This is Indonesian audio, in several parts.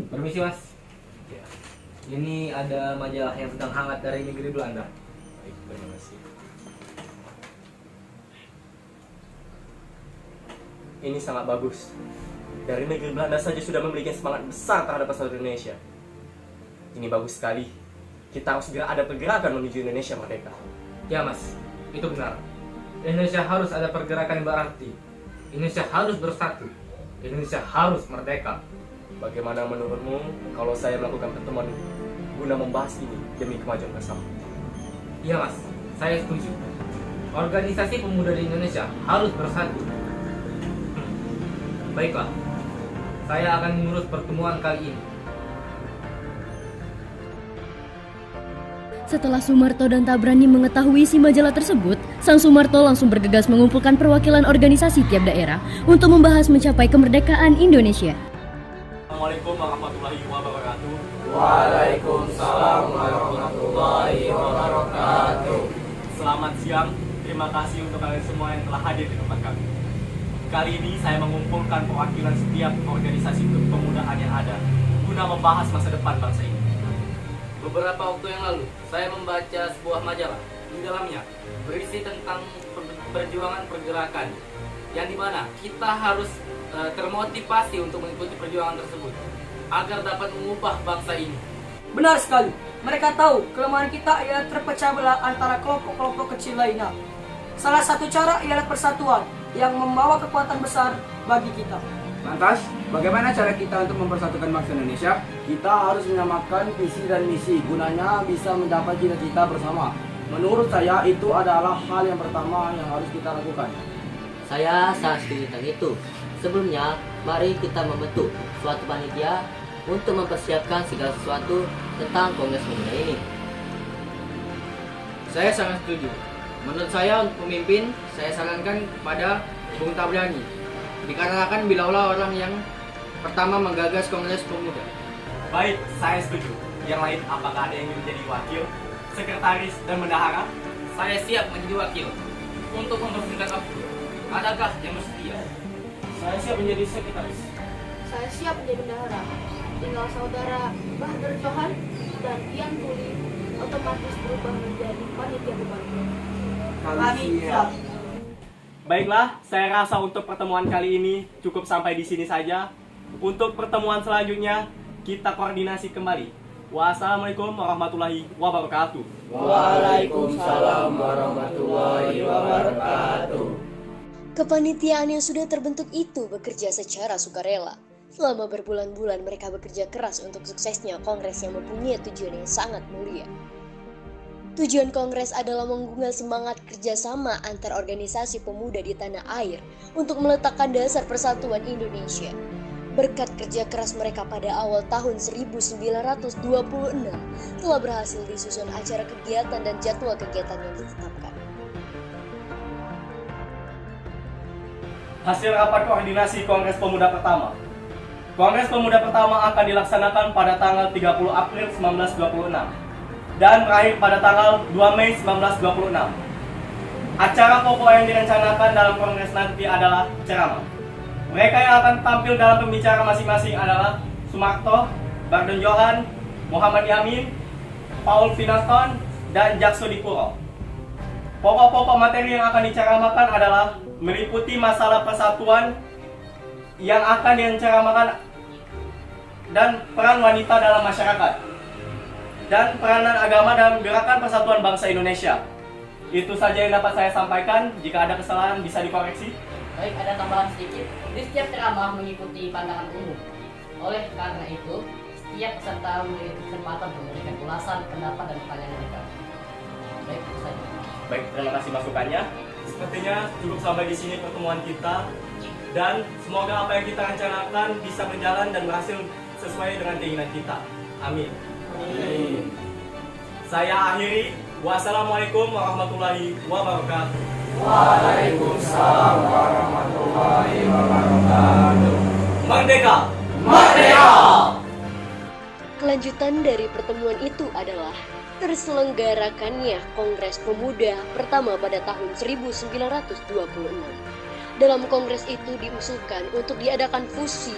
Permisi mas, Ya, ini ada majalah yang sedang hangat dari negeri Belanda. baik, terima kasih. Ini sangat bagus. Dari negeri Belanda saja sudah memiliki semangat besar terhadap pasar Indonesia. Ini bagus sekali. Kita harus segera ada pergerakan menuju Indonesia merdeka. Ya mas, itu benar. Indonesia harus ada pergerakan yang berarti. Indonesia harus bersatu. Indonesia harus merdeka. Bagaimana menurutmu kalau saya melakukan pertemuan guna membahas ini demi kemajuan bersama? Iya mas, saya setuju. Organisasi pemuda di Indonesia harus bersatu. Baiklah, saya akan mengurus pertemuan kali ini. Setelah Sumarto dan Tabrani mengetahui isi majalah tersebut, Sang Sumarto langsung bergegas mengumpulkan perwakilan organisasi tiap daerah untuk membahas mencapai kemerdekaan Indonesia. Assalamualaikum warahmatullahi wabarakatuh. Waalaikumsalam warahmatullahi wabarakatuh. Selamat siang. Terima kasih untuk kalian semua yang telah hadir di tempat kami. Kali ini saya mengumpulkan perwakilan setiap organisasi kepemudaan yang ada guna membahas masa depan bangsa ini. Beberapa waktu yang lalu, saya membaca sebuah majalah. Di dalamnya berisi tentang perjuangan pergerakan, yang dimana kita harus termotivasi untuk mengikuti perjuangan tersebut agar dapat mengubah bangsa ini. Benar sekali. Mereka tahu kelemahan kita ialah terpecah belah antara kelompok-kelompok kecil lainnya. Salah satu cara ialah persatuan yang membawa kekuatan besar bagi kita. Lantas, bagaimana cara kita untuk mempersatukan bangsa Indonesia? Kita harus menyamakan visi dan misi, gunanya bisa mencapai cita-cita bersama. Menurut saya, itu adalah hal yang pertama yang harus kita lakukan. Saya sangat setuju tentang itu. Sebelumnya, mari kita membentuk suatu panitia untuk mempersiapkan segala sesuatu tentang Kongres Pemuda ini. Saya sangat setuju. Menurut saya untuk pemimpin, saya sarankan kepada Bung Tabrani. Dikarenakan beliaulah orang yang pertama menggagas Kongres Pemuda. Baik, saya setuju. Yang lain, apakah ada yang ingin menjadi wakil, sekretaris, dan bendahara? Saya siap menjadi wakil untuk mempersingkat waktu. Adakah yang bersedia? Saya siap menjadi sekretaris. Saya siap menjadi bendahara. Tinggal saudara Bahadur Johan dan Ian Tuli otomatis berubah menjadi panitia beban. Kami siap. Baiklah, saya rasa untuk pertemuan kali ini cukup sampai di sini saja. Untuk pertemuan selanjutnya, kita koordinasi kembali. Wassalamualaikum warahmatullahi wabarakatuh. Waalaikumsalam warahmatullahi wabarakatuh. Kepanitiaan yang sudah terbentuk itu bekerja secara sukarela. Selama berbulan-bulan mereka bekerja keras untuk suksesnya kongres yang mempunyai tujuan yang sangat mulia. Tujuan kongres adalah menggugah semangat kerjasama antar organisasi pemuda di tanah air untuk meletakkan dasar persatuan Indonesia. Berkat kerja keras mereka pada awal tahun 1926 telah berhasil disusun acara kegiatan dan jadwal kegiatan yang ditetapkan. Hasil rapat koordinasi Kongres Pemuda pertama. Kongres Pemuda pertama akan dilaksanakan pada tanggal 30 April 1926 dan berakhir pada tanggal 2 Mei 1926. Acara pokok yang direncanakan dalam kongres nanti adalah ceramah. Mereka yang akan tampil dalam pembicara masing-masing adalah Sumarto, Bardon Johan, Muhammad Yamin, Paul Finaston, dan Jakso Dipuro. Pokok-pokok materi yang akan diceramakan adalah meliputi masalah persatuan yang akan diceramakan dan peran wanita dalam masyarakat dan peranan agama dalam gerakan persatuan bangsa Indonesia. Itu saja yang dapat saya sampaikan. Jika ada kesalahan bisa dikoreksi. Baik, ada tambahan sedikit. Di setiap ceramah mengikuti pandangan umum. Oleh karena itu, setiap peserta memiliki kesempatan untuk memberikan ulasan, pendapat, dan pertanyaan mereka. Baik, itu saja. Baik, terima kasih masukannya. Sepertinya cukup sampai di sini pertemuan kita. Dan semoga apa yang kita rencanakan bisa berjalan dan berhasil sesuai dengan keinginan kita. Amin. Amin. Saya akhiri. Wassalamualaikum warahmatullahi wabarakatuh. Waalaikumsalam warahmatullahi wabarakatuh. Merdeka! Merdeka! Kelanjutan dari pertemuan itu adalah terselenggarakannya Kongres Pemuda pertama pada tahun 1926. Dalam kongres itu diusulkan untuk diadakan fusi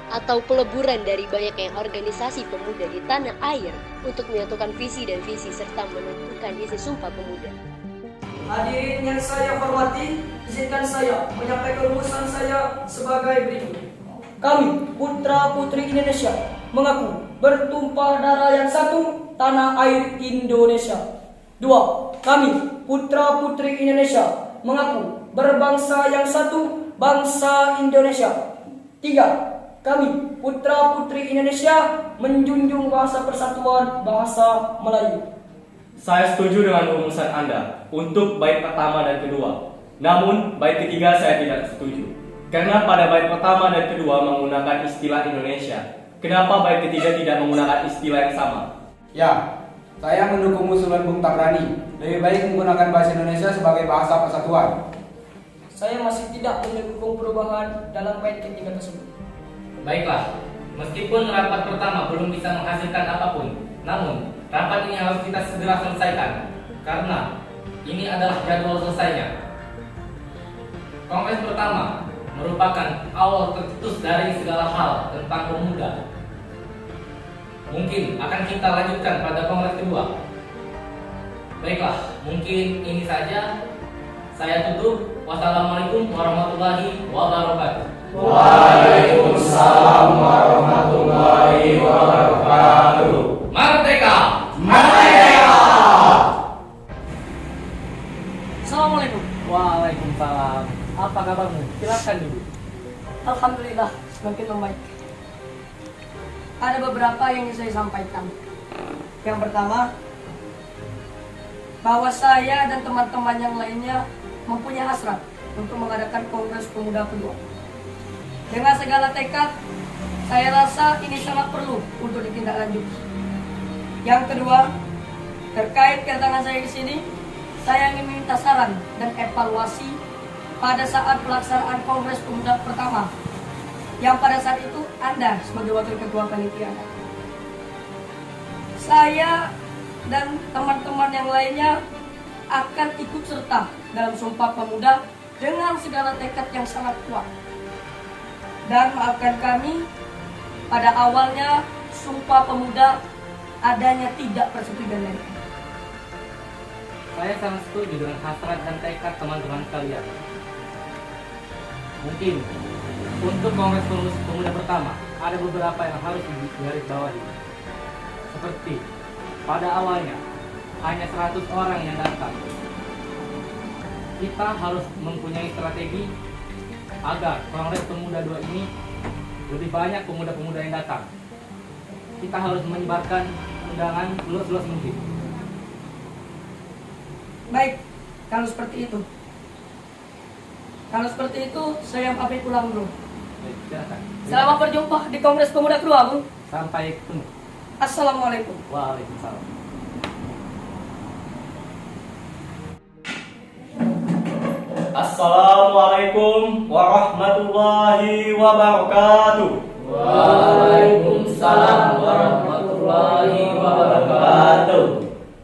atau peleburan dari banyaknya organisasi pemuda di tanah air untuk menyatukan visi dan visi serta menentukan isi Sumpah Pemuda. Hadirin yang saya hormati, izinkan saya menyampaikan rumusan saya sebagai berikut. Kami, putra-putri Indonesia, mengaku bertumpah darah yang satu, tanah air Indonesia. 2. Kami, putra-putri Indonesia, mengaku berbangsa yang satu, bangsa Indonesia. 3. Kami, putra-putri Indonesia, menjunjung bahasa persatuan bahasa Melayu. Saya setuju dengan rumusan Anda untuk bait pertama dan kedua. Namun, bait ketiga saya tidak setuju. Karena pada bait pertama dan kedua menggunakan istilah Indonesia. Kenapa bait ketiga tidak menggunakan istilah yang sama? Ya, saya mendukung usulan Bung Tabrani. Lebih baik menggunakan bahasa Indonesia sebagai bahasa persatuan. Saya masih tidak mendukung perubahan dalam bait ketiga tersebut. Baiklah, meskipun rapat pertama belum bisa menghasilkan apapun, namun rapat ini harus kita segera selesaikan karena ini adalah jadwal selesainya. Kongres pertama merupakan awal tercetus dari segala hal tentang pemuda. Mungkin akan kita lanjutkan pada kongres kedua. Baiklah, mungkin ini saja. Saya tutup. Wassalamualaikum warahmatullahi wabarakatuh. Waalaikumsalam warahmatullahi wabarakatuh. Merdeka! Merdeka! Assalamualaikum. Waalaikumsalam. Apa kabarmu? Silakan dulu. Alhamdulillah, semakin membaik. Ada beberapa yang ingin saya sampaikan. Yang pertama, bahwa saya dan teman-teman yang lainnya mempunyai hasrat untuk mengadakan Kongres Pemuda kedua. Dengan segala tekad, saya rasa ini sangat perlu untuk ditindaklanjuti. Yang kedua, terkait kedatangan saya ke sini, saya ingin meminta saran dan evaluasi pada saat pelaksanaan Kongres Pemuda pertama, yang pada saat itu Anda sebagai wakil ketua panitia. Saya dan teman-teman yang lainnya akan ikut serta dalam Sumpah Pemuda dengan segala tekad yang sangat kuat. Dan maafkan kami, pada awalnya Sumpah Pemuda adanya tidak persetujuan dari kami. Saya sangat setuju dengan hasrat dan tekad teman-teman sekalian. Mungkin untuk Kongres Pemuda pertama ada beberapa yang harus digarisbawahi. Seperti pada awalnya hanya 100 orang yang datang. Kita harus mempunyai strategi agar Kongres Pemuda 2 ini lebih banyak pemuda-pemuda yang datang. Kita harus menyebarkan undangan seluas mungkin. Baik, kalau seperti itu. Kalau seperti itu, saya pamit pulang dulu. Baik, silakan. Selamat berjumpa di Kongres Pemuda kedua, Bung. Sampai ketemu. Assalamualaikum. Waalaikumsalam. Assalamualaikum warahmatullahi wabarakatuh. Waalaikumsalam warahmatullahi wabarakatuh.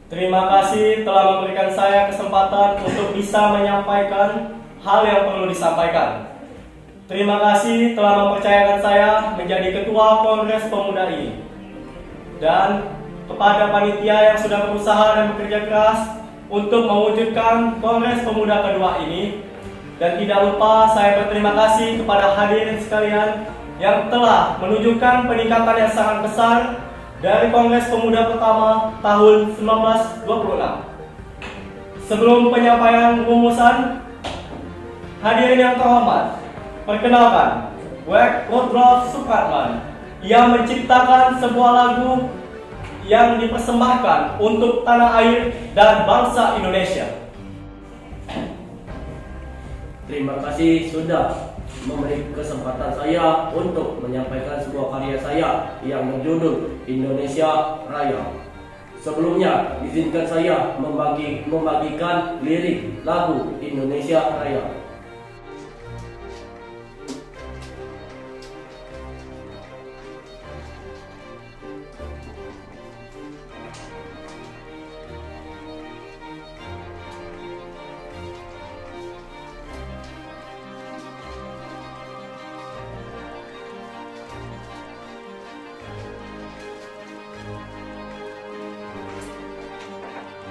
Terima kasih telah memberikan saya kesempatan untuk bisa menyampaikan hal yang perlu disampaikan. Terima kasih telah mempercayakan saya menjadi ketua Kongres Pemuda ini. Dan kepada panitia yang sudah berusaha dan bekerja keras untuk mewujudkan Kongres Pemuda kedua ini. Dan tidak lupa saya berterima kasih kepada hadirin sekalian yang telah menunjukkan peningkatan yang sangat besar dari Kongres Pemuda pertama tahun 1926. Sebelum penyampaian rumusan, hadirin yang terhormat, perkenalkan Wek Rudolf Supratman yang menciptakan sebuah lagu yang dipersembahkan untuk tanah air dan bangsa Indonesia. Terima kasih sudah memberi kesempatan saya untuk menyampaikan sebuah karya saya yang berjudul Indonesia Raya. Sebelumnya, izinkan saya membagikan lirik lagu Indonesia Raya.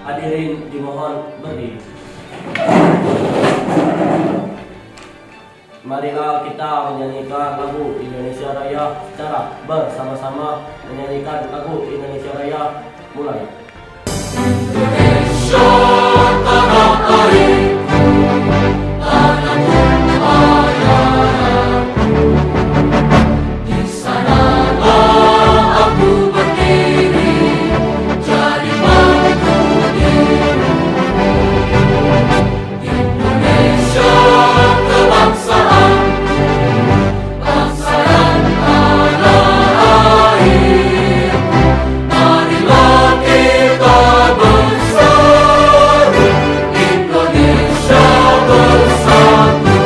Hadirin dimohon berdiri. Marilah kita menyanyikan lagu Indonesia Raya secara bersama-sama. Menyanyikan lagu Indonesia Raya, mulai. Indonesia tanah airku, tanahku ayahku. Di sanalah aku berdiri, jadi bangku dirimu. Indonesia kebangsaanku, bangsa dan tanah airku. Marilah kita bersatu, Indonesia bersatu.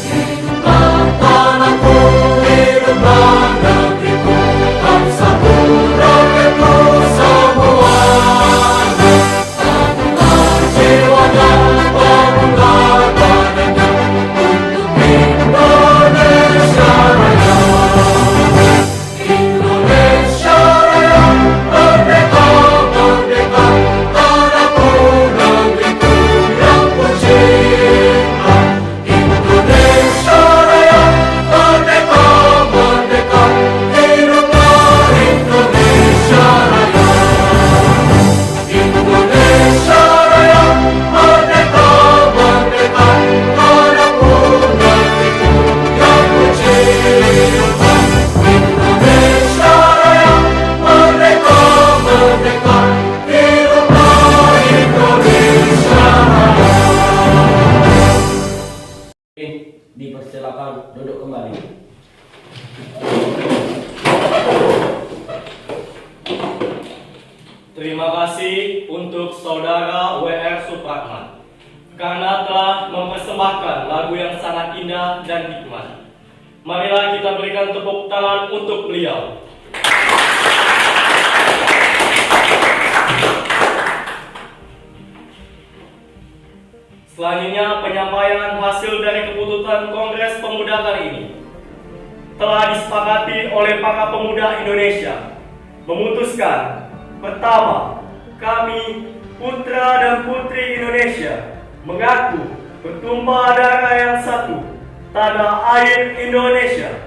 Hiduplah tanahku, hiduplah negeriku, bangsaku, rakyatku semuanya. Bangunlah jiwanya, bangunlah badannya, untuk Indonesia Raya. Indonesia Raya, merdeka, merdeka, tanahku, negeriku yang ku cinta. Indonesia Raya, merdeka, merdeka, hiduplah Indonesia Raya. Indonesia Raya, merdeka, merdeka, tanahku, negeriku yang ku cinta. Indonesia Raya, merdeka, merdeka, hiduplah Indonesia Raya. Dipersilakan duduk kembali. Terima kasih untuk Saudara W.R. Supratman karena telah mempersembahkan lagu yang sangat indah dan hikmat. Marilah kita berikan tepuk tangan untuk beliau. Selanjutnya penyampaian hasil dari keputusan Kongres Pemuda kali ini telah disepakati oleh para pemuda Indonesia. Memutuskan, pertama, kami putra dan putri Indonesia mengaku bertumpah darah yang satu, tanah air Indonesia.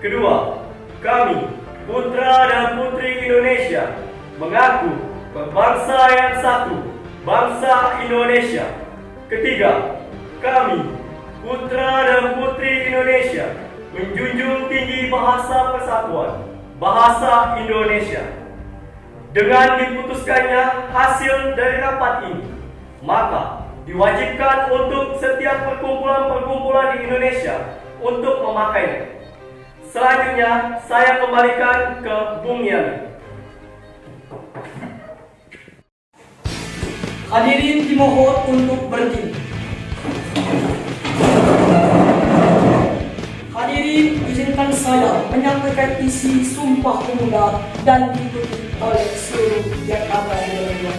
Kedua, kami putra dan putri Indonesia mengaku berbangsa yang satu, bangsa Indonesia. Ketiga, kami putra dan putri Indonesia menjunjung tinggi bahasa persatuan, bahasa Indonesia. Dengan diputuskannya hasil dari rapat ini, maka diwajibkan untuk setiap perkumpulan-perkumpulan di Indonesia untuk memakainya. Selanjutnya, saya kembalikan ke Bung Yani. Hadirin dimohon untuk berdiri. Hadirin, izinkan saya menyampaikan isi Sumpah Pemuda dan diikuti oleh seluruh yang ada di dalamnya.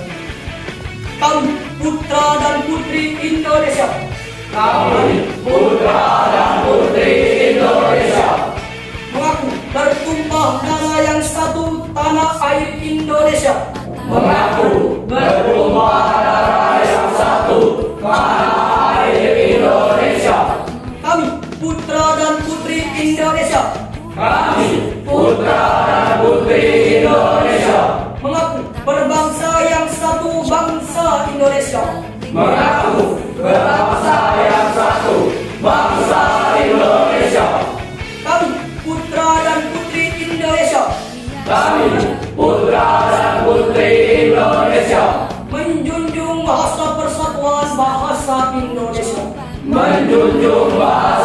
Kami putra dan putri Indonesia. Kami putra dan putri Indonesia Mengaku bertumpah darah yang satu, tanah air Indonesia. mengaku bertumpah darah yang satu, tanah air Indonesia. Kami putra dan putri Indonesia. Kami putra dan putri Indonesia Mengaku berbangsa yang satu, bangsa Indonesia. mengaku berbangsa yang satu, bangsa Indonesia. Kami putra dan putri Indonesia. Kami putra dan putri Indonesia Menjunjung bahasa persatuan, bahasa Indonesia. menjunjung bahasa